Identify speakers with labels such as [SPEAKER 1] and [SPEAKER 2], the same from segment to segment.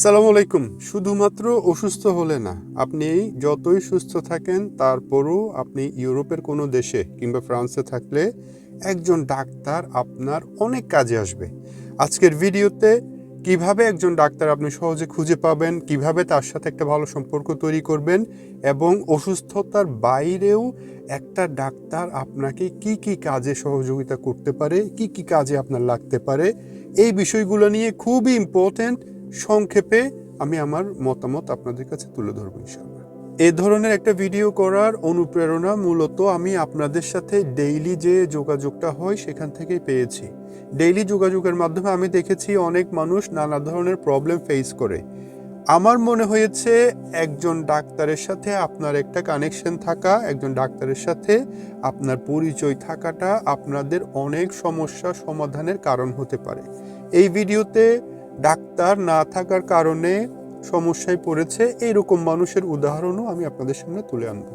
[SPEAKER 1] সালামু আলাইকুম। শুধুমাত্র অসুস্থ হলে না, আপনি যতই সুস্থ থাকেন তারপরও আপনি ইউরোপের কোনো দেশে কিংবা ফ্রান্সে থাকলে একজন ডাক্তার আপনার অনেক কাজে আসবে। আজকের ভিডিওতে কিভাবে একজন ডাক্তার আপনি সহজে খুঁজে পাবেন, কিভাবে তার সাথে একটা ভালো সম্পর্ক তৈরি করবেন এবং অসুস্থতার বাইরেও একটা ডাক্তার আপনাকে কি কি কাজে সহযোগিতা করতে পারে, কি কি কাজে আপনার লাগতে পারে, এই বিষয়গুলো নিয়ে খুবই ইম্পর্ট্যান্ট সংক্ষেপে আমি আমার মতামত আপনাদের কাছে তুলে ধরবো ইনশাআল্লাহ। এই ধরনের একটা ভিডিও করার অনুপ্রেরণা মূলত আমি আপনাদের সাথে ডেইলি যে যোগাযোগটা হয় সেখান থেকেই পেয়েছি। ডেইলি যোগাযোগের মাধ্যমে আমি দেখেছি অনেক মানুষ নানা ধরনের প্রবলেম ফেস করে। আমার মনে হয়েছে একজন ডাক্তারের সাথে আপনার একটা কানেকশন থাকা, একজন ডাক্তারের সাথে আপনার পরিচয় থাকাটা আপনাদের অনেক সমস্যা সমাধানের কারণ হতে পারে। এই ভিডিওতে ডাক্তার না থাকার কারণে সমস্যায় পড়েছে এইরকম মানুষের উদাহরণও আমি আপনাদের সামনে তুলে আনব।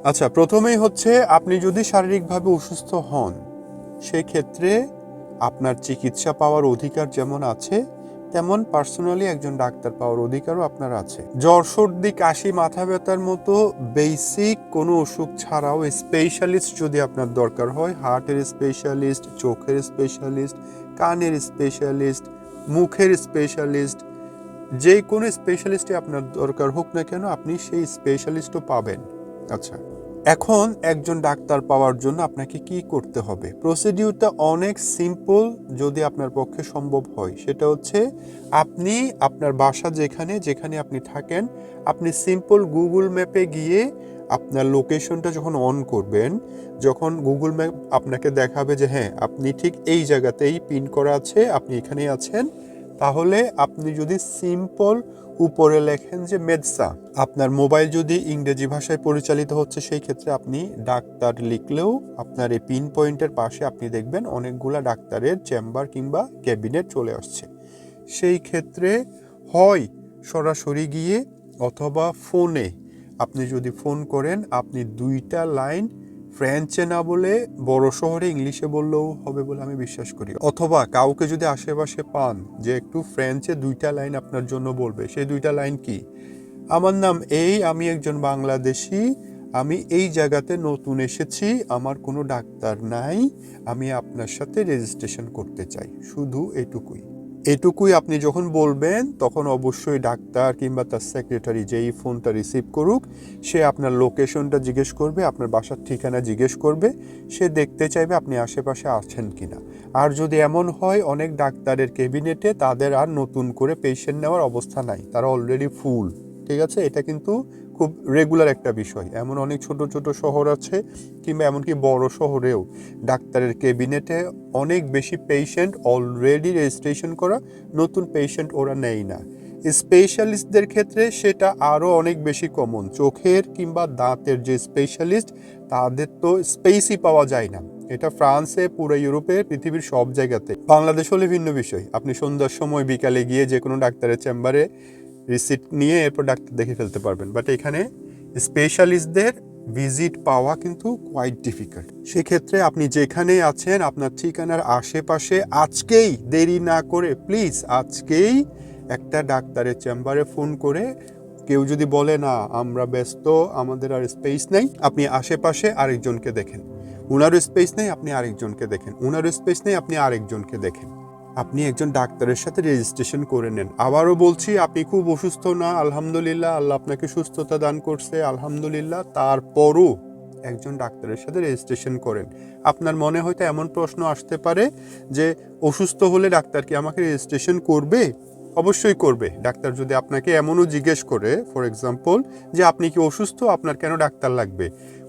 [SPEAKER 1] আচ্ছা, প্রথমেই হচ্ছে আপনি যদি শারীরিকভাবে অসুস্থ হন সেক্ষেত্রে আপনার চিকিৎসা পাওয়ার অধিকার যেমন আছে তেমন পার্সোনালি একজন ডাক্তার পাওয়ার অধিকারও আপনার আছে। জ্বর, সর্দি, কাশি, মাথা ব্যথার মতো বেসিক কোনো অসুখ ছাড়াও স্পেশালিস্ট যদি আপনার দরকার হয়, হার্টের স্পেশালিস্ট, চোখের স্পেশালিস্ট, কানের স্পেশালিস্ট, মুখের স্পেশালিস্ট, যে কোনো স্পেশালিস্টই আপনার দরকার হোক না কেন আপনি সেই স্পেশালিস্টও পাবেন। আচ্ছা, এখন একজন ডাক্তার পাওয়ার জন্য আপনাকে কি করতে হবে? প্রসিডিউরটা অনেক সিম্পল যদি আপনার পক্ষে সম্ভব হয়। সেটা হচ্ছে আপনি আপনার বাসা যেখানে আপনি থাকেন, আপনি সিম্পল গুগল ম্যাপে গিয়ে আপনার লোকেশনটা যখন অন করবেন, যখন গুগল ম্যাপ আপনাকে দেখাবে যে হ্যাঁ আপনি ঠিক এই জায়গাতেই পিন করা আছে, আপনি এখানেই আছেন, তাহলে আপনি যদি সিম্পল উপরে লেখেন যে মেডসা, আপনার মোবাইল যদি ইংরেজি ভাষায় পরিচালিত হচ্ছে সেই ক্ষেত্রে আপনি ডাক্তার লিখলেও আপনার এই পিন পয়েন্টের পাশে আপনি দেখবেন অনেকগুলা ডাক্তারের চেম্বার কিংবা ক্যাবিনেট চলে আসছে। সেই ক্ষেত্রে হয় সরাসরি গিয়ে অথবা ফোনে, আপনি যদি ফোন করেন আপনি 2টা লাইন ফ্রেঞ্চে না বলে বড় শহরে ইংলিশে বললেও হবে বলে আমি বিশ্বাস করি। অথবা কাউকে যদি আশেপাশে পান যে একটু ফ্রেঞ্চে 2টা লাইন আপনার জন্য বলবে, সেই 2টা লাইন কি? আমার নাম এই, আমি একজন বাংলাদেশি, আমি এই জায়গাতে নতুন এসেছি, আমার কোনো ডাক্তার নাই, আমি আপনার সাথে রেজিস্ট্রেশন করতে চাই। শুধু এটুকুই আপনি যখন বলবেন তখন অবশ্যই ডাক্তার কিংবা তার সেক্রেটারি যেই ফোনটা রিসিভ করুক সে আপনার লোকেশনটা জিজ্ঞেস করবে, আপনার বাসার ঠিকানা জিজ্ঞেস করবে, সে দেখতে চাইবে আপনি আশেপাশে আছেন কিনা। আর যদি এমন হয় অনেক ডাক্তারের ক্যাবিনেটে তাদের আর নতুন করে পেশেন্ট নেওয়ার অবস্থা নাই, তারা অলরেডি ফুল, ঠিক আছে? এটা কিন্তু খুব রেগুলার একটা বিষয়। এমন অনেক ছোট ছোট শহর আছে কিংবা এমনকি বড় শহরেও ডাক্তারের ক্যাবিনেটে অনেক বেশি পেশেন্ট অলরেডি রেজিস্ট্রেশন করা, নতুন পেশেন্ট ওরা নেয় না। স্পেশালিস্টদের ক্ষেত্রে সেটা আরও অনেক বেশি কমন। চোখের কিংবা দাঁতের যে স্পেশালিস্ট তাদের তো স্পেসই পাওয়া যায় না। এটা ফ্রান্সে, পুরো ইউরোপে, পৃথিবীর সব জায়গাতে। বাংলাদেশ হলে ভিন্ন বিষয়, আপনি সন্ধ্যার সময় বিকালে গিয়ে যে কোনো ডাক্তারের চেম্বারে রিসিট নিয়ে এরপর ডাক্তার দেখে ফেলতে পারবেন। বাট এখানে স্পেশালিস্টদের ভিজিট পাওয়া কিন্তু কোয়াইট ডিফিকাল্ট। সেক্ষেত্রে আপনি যেখানেই আছেন আপনার ঠিকানার আশেপাশে আজকেই দেরি না করে প্লিজ আজকেই একটা ডাক্তারের চেম্বারে ফোন করে, কেউ যদি বলে না আমরা ব্যস্ত, আমাদের আর স্পেস নেই, আপনি আশেপাশে আরেকজনকে দেখেন। উনারও স্পেস নেই, আপনি আরেকজনকে দেখেন। উনারও স্পেস নেই, আপনি আরেকজনকে দেখেন। আপনি একজন ডাক্তারের সাথে রেজিস্ট্রেশন করে নেন। আবারও বলছি, আপনি খুব অসুস্থ না, আলহামদুলিল্লাহ, আল্লাহ আপনাকে সুস্থতা দান করছে, আলহামদুলিল্লাহ, তারপরও একজন ডাক্তারের সাথে রেজিস্ট্রেশন করেন। আপনার মনে হয়তো এমন প্রশ্ন আসতে পারে যে অসুস্থ হলে ডাক্তার কি আমাকে রেজিস্ট্রেশন করবে? অবশ্যই করবে। ডাক্তার যদি আপনাকে এমনও জিজ্ঞেস করে, ফর এক্সাম্পল, যে আপনি কি অসুস্থ, আপনার কেন ডাক্তার লাগবে,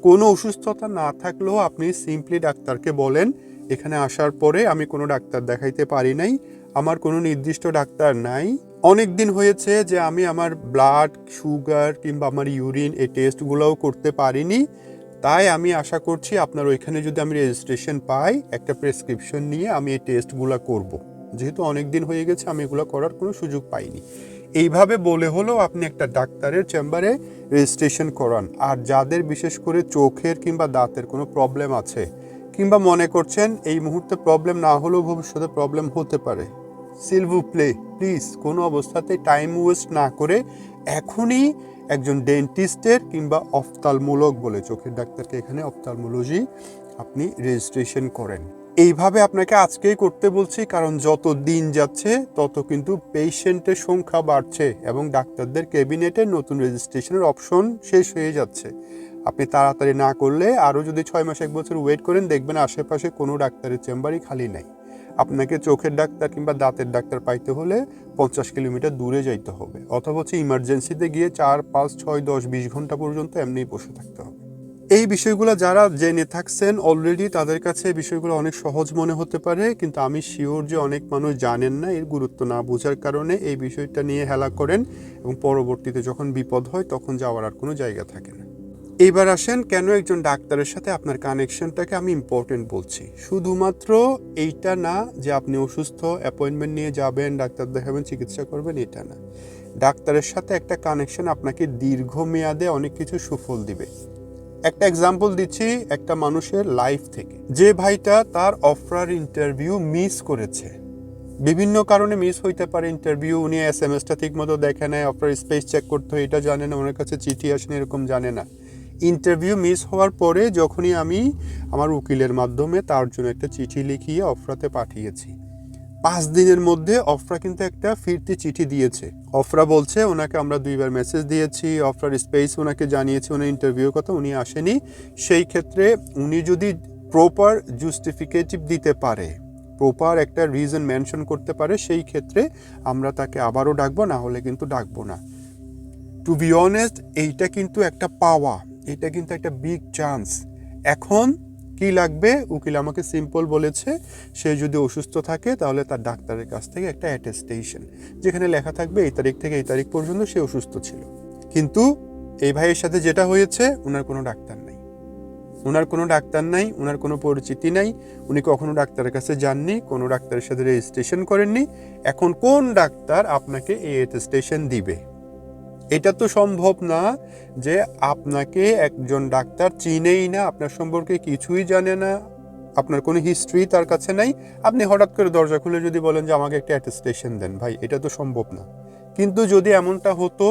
[SPEAKER 1] কোনো অসুস্থতা না থাকলেও আপনি সিম্পলি ডাক্তারকে বলেন এখানে আসার পরে আমি কোনো ডাক্তার দেখাইতে পারি নাই, আমার কোনো নির্দিষ্ট ডাক্তার নাই, অনেক দিন হয়েছে যে আমি আমার ব্লাড সুগার কিংবা আমার ইউরিন এই টেস্টগুলোও করতে পারিনি, তাই আমি আশা করছি আপনার ওইখানে যদি আমি রেজিস্ট্রেশন পাই একটা প্রেসক্রিপশন নিয়ে আমি এই টেস্টগুলো করব। যেহেতু অনেক দিন হয়ে গেছে আমি এগুলো করার কোনো সুযোগ পাইনি। এইভাবে বলে হলেও আপনি একটা ডাক্তারের চেম্বারে রেজিস্ট্রেশন করান। আর যাদের বিশেষ করে চোখের কিংবা দাঁতের কোনো প্রবলেম আছে কিংবা মনে করছেন এই মুহূর্তে প্রবলেম না হলেও ভবিষ্যতে প্রবলেম হতে পারে, সিল ভু প্লে প্লিজ কোনো অবস্থাতেই টাইম ওয়েস্ট না করে এখনই একজন ডেন্টিস্টের কিংবা অফথালমোলগ বলে, চোখের ডাক্তারকে এখানে অফথালমোলজি, আপনি রেজিস্ট্রেশন করেন। এইভাবে আপনাকে আজকেই করতে বলছি, কারণ যত দিন যাচ্ছে তত কিন্তু পেশেন্টের সংখ্যা বাড়ছে এবং ডাক্তারদের ক্যাবিনেটে নতুন রেজিস্ট্রেশনের অপশন শেষ হয়ে যাচ্ছে। আপনি তাড়াতাড়ি না করলে আরও যদি 6 মাস 1 বছর ওয়েট করেন, দেখবেন আশেপাশে কোনো ডাক্তারের চেম্বারই খালি নাই। আপনাকে চোখের ডাক্তার কিংবা দাঁতের ডাক্তার পাইতে হলে 50 কিলোমিটার দূরে যাইতে হবে, অথবা হচ্ছে ইমার্জেন্সিতে গিয়ে 4, 5, 6, 10, 20 ঘন্টা পর্যন্ত এমনিই বসে থাকতে হবে। এই বিষয়গুলো যারা জেনে থাকছেন অলরেডি, তাদের কাছে এই বিষয়গুলো অনেক সহজ মনে হতে পারে, কিন্তু আমি শিওর যে অনেক মানুষ জানেন না, এর গুরুত্ব না বোঝার কারণে এই বিষয়টা নিয়ে হেলা করেন এবং পরবর্তীতে যখন বিপদ হয় তখন যাওয়ার আর কোনো জায়গা থাকে না। এইবার আসেন, কেন একজন ডাক্তারের সাথে আপনার কানেকশনটাকে আমি ইম্পর্টেন্ট বলছি। শুধুমাত্র এইটা না যে আপনি অসুস্থ, অ্যাপয়েন্টমেন্ট নিয়ে যাবেন, ডাক্তার দেখাবেন, চিকিৎসা করবেন, এটা না। ডাক্তারের সাথে একটা কানেকশন আপনাকে দীর্ঘমেয়াদে অনেক কিছু সুফল দিবে। একটা এক্সাম্পল দিচ্ছি একটা মানুষের লাইফ থেকে। যে ভাইটা তার অফার ইন্টারভিউ মিস করেছে, বিভিন্ন কারণে মিস হইতে পারে ইন্টারভিউ, উনি SMS-টা ঠিক মতো দেখে নেয়, অফার স্পেস চেক করতে হয় এটা জানে না, ওনার কাছে চিঠি আসেনি এরকম জানে না। ইন্টারভিউ মিস হওয়ার পরে যখনই আমি আমার উকিলের মাধ্যমে তার জন্য একটা চিঠি লিখিয়ে অফরাতে পাঠিয়েছি, 5 দিনের মধ্যে অফরা কিন্তু একটা ফিরতি চিঠি দিয়েছে। অফরা বলছে ওনাকে আমরা 2বার মেসেজ দিয়েছি, অফরার স্পেস ওনাকে জানিয়েছি, ওনার ইন্টারভিউর কথা, উনি আসেনি। সেই ক্ষেত্রে উনি যদি প্রপার জাস্টিফিকেটিভ দিতে পারে, প্রপার একটা রিজন মেনশন করতে পারে, সেই ক্ষেত্রে আমরা তাকে আবারও ডাকবো, না হলে কিন্তু ডাকবো না। টু বি অনেস্ট, এইটা কিন্তু একটা পাওয়া, এটা কিন্তু একটা বিগ চান্স। এখন কি লাগবে? উকিল আমাকে সিম্পল বলেছে, সে যদি অসুস্থ থাকে তাহলে তার ডাক্তারের কাছ থেকে একটা অ্যাটেস্টেশন, যেখানে লেখা থাকবে এই তারিখ থেকে এই তারিখ পর্যন্ত সে অসুস্থ ছিল। কিন্তু এই ভাইয়ের সাথে যেটা হয়েছে, ওনার কোনো ডাক্তার নাই, ওনার কোনো ডাক্তার নাই, ওনার কোনো পরিচিতি নাই, উনি কখনো ডাক্তারের কাছে যাননি, কোনো ডাক্তারের সাথে রেজিস্ট্রেশন করেননি। এখন কোন ডাক্তার আপনাকে এই অ্যাটেস্টেশন দিবে? এটা তো সম্ভব না যে আপনাকে একজন ডাক্তার চিনেই না, আপনার সম্পর্কে কিছুই জানে না, আপনার কোনো হিস্ট্রি তার কাছে নাই, আপনি হঠাৎ করে দরজা খুলে যদি বলেন যে আমাকে একটা অ্যাটেস্টেশন দেন, ভাই এটা তো সম্ভব না। কিন্তু যদি এমনটা হতো,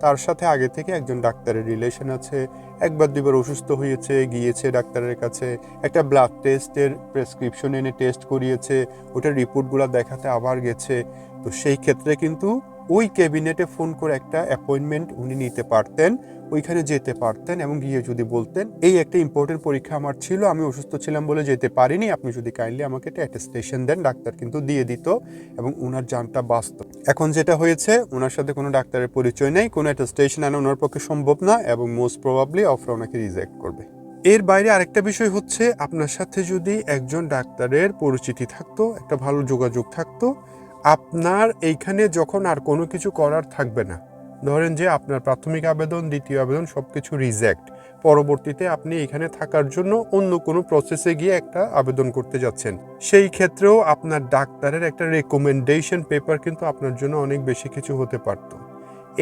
[SPEAKER 1] তার সাথে আগে থেকে একজন ডাক্তারের রিলেশন আছে, 1বার 2বার অসুস্থ হয়েছে, গিয়েছে ডাক্তারের কাছে, একটা ব্লাড টেস্টের প্রেসক্রিপশন এনে টেস্ট করিয়েছে, ওটার রিপোর্টগুলো দেখাতে আবার গেছে, তো সেই ক্ষেত্রে কিন্তু ওই ক্যাবিনেটে ফোন করে একটা অ্যাপয়েন্টমেন্ট উনি নিতে পারতেন, ওইখানে যেতে পারতেন এবং গিয়ে যদি বলতেন এই একটা ইম্পর্টেন্ট পরীক্ষা আমার ছিল, আমি অসুস্থ ছিলাম বলে যেতে পারিনি, আপনি যদি কাইন্ডলি আমাকে একটা অ্যাটেস্টেশন দেন, ডাক্তার কিন্তু দিয়ে দিত এবং ওনার জানটা বাঁচত। এখন যেটা হয়েছে, ওনার সাথে কোনো ডাক্তারের পরিচয় নেই, কোনো অ্যাটেস্টেশন আনা ওনার পক্ষে সম্ভব না এবং মোস্ট প্রবাবলি অফার ওনাকে রিজেক্ট করবে। এর বাইরে আরেকটা বিষয় হচ্ছে, আপনার সাথে যদি একজন ডাক্তারের পরিচিতি থাকতো, একটা ভালো যোগাযোগ থাকতো, আপনার এইখানে যখন আর কোনো কিছু করার থাকবে না, ধরেন যে আপনার প্রাথমিক আবেদন, দ্বিতীয় আবেদন সব কিছু রিজেক্ট, পরবর্তীতে আপনি এখানে থাকার জন্য অন্য কোনো প্রসেসে গিয়ে একটা আবেদন করতে যাচ্ছেন, সেই ক্ষেত্রেও আপনার ডাক্তারের একটা রেকমেন্ডেশন পেপার কিন্তু আপনার জন্য অনেক বেশি কিছু হতে পারত।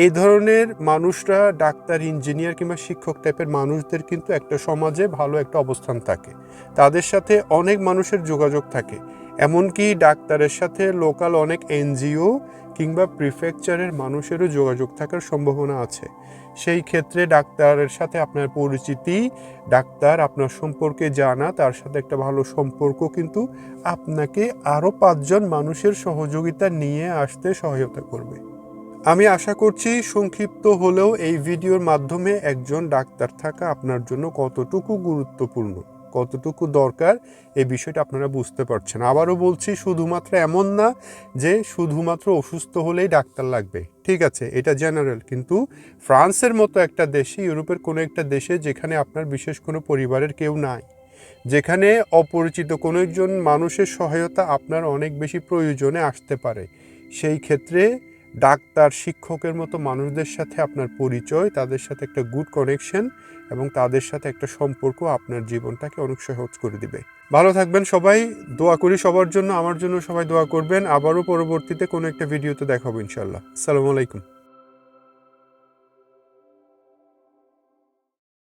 [SPEAKER 1] এই ধরনের মানুষরা, ডাক্তার, ইঞ্জিনিয়ার কিংবা শিক্ষক টাইপের মানুষদের কিন্তু একটা সমাজে ভালো একটা অবস্থান থাকে, তাদের সাথে অনেক মানুষের যোগাযোগ থাকে, এমনকি ডাক্তারের সাথে লোকাল অনেক NGO কিংবা প্রিফেকচারের মানুষেরও যোগাযোগ থাকার সম্ভাবনা আছে। সেই ক্ষেত্রে ডাক্তারের সাথে আপনার পরিচিতি, ডাক্তার আপনার সম্পর্কে জানা, তার সাথে একটা ভালো সম্পর্ক কিন্তু আপনাকে আরও 5 জন মানুষের সহযোগিতা নিয়ে আসতে সহায়তা করবে। আমি আশা করছি সংক্ষিপ্ত হলেও এই ভিডিওর মাধ্যমে একজন ডাক্তার থাকা আপনার জন্য কতটুকু গুরুত্বপূর্ণ, কতটুকু দরকার, এই বিষয়টা আপনারা বুঝতে পারছেন। আবারও বলছি, শুধুমাত্র এমন না যে শুধুমাত্র অসুস্থ হলেই ডাক্তার লাগবে, ঠিক আছে, এটা জেনারেল, কিন্তু ফ্রান্সের মতো একটা দেশে, ইউরোপের কোনো একটা দেশে যেখানে আপনার বিশেষ কোনো পরিবারের কেউ নাই, যেখানে অপরিচিত কোনো একজন মানুষের সহায়তা আপনার অনেক বেশি প্রয়োজনে আসতে পারে, সেই ক্ষেত্রে ডাক্তার, শিক্ষকের মতো মানুষদের সাথে আপনার পরিচয়, তাদের সাথে একটা গুড কানেকশন এবং তাদের সাথে একটা সম্পর্ক আপনার জীবনটাকে অনেক সহজ করে দিবে। ভালো থাকবেন সবাই, দোয়া করি সবার জন্য, আমার জন্য সবাই দোয়া করবেন। আবারও পরবর্তীতে কোনো একটা ভিডিওতে দেখা হবে ইনশাল্লাহ। আসসালামু আলাইকুম।